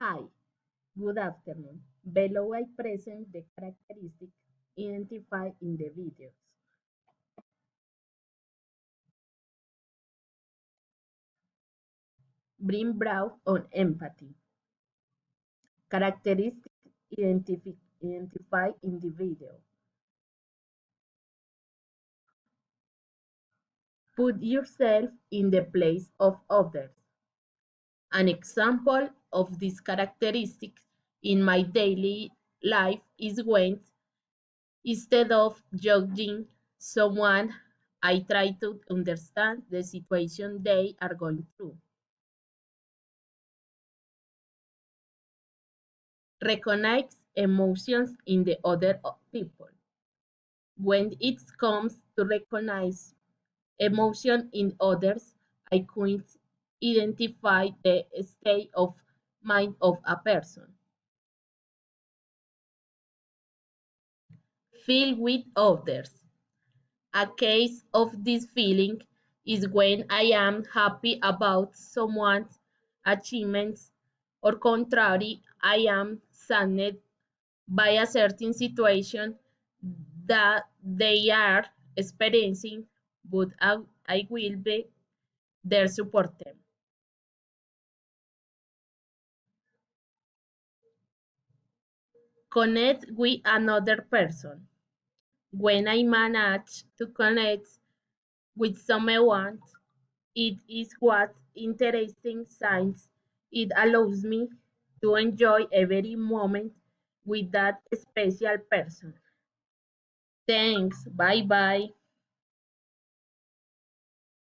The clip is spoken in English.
Hi, good afternoon. Below I present the characteristics identified in the videos. Bring brow on empathy. Characteristics identified in the video. Put yourself in the place of others. An example of these characteristics in my daily life is when, instead of judging someone, I try to understand the situation they are going through. Recognize emotions in the other people. When it comes to recognize emotion in others, I could identify the state of mind of a person. Feel with others. A case of this feeling is when I am happy about someone's achievements, or contrary, I am saddened by a certain situation that they are experiencing, but I will be there support them. Connect with another person. When I manage to connect with someone, it is what interesting signs. It allows me to enjoy every moment with that special person. Thanks. Bye bye.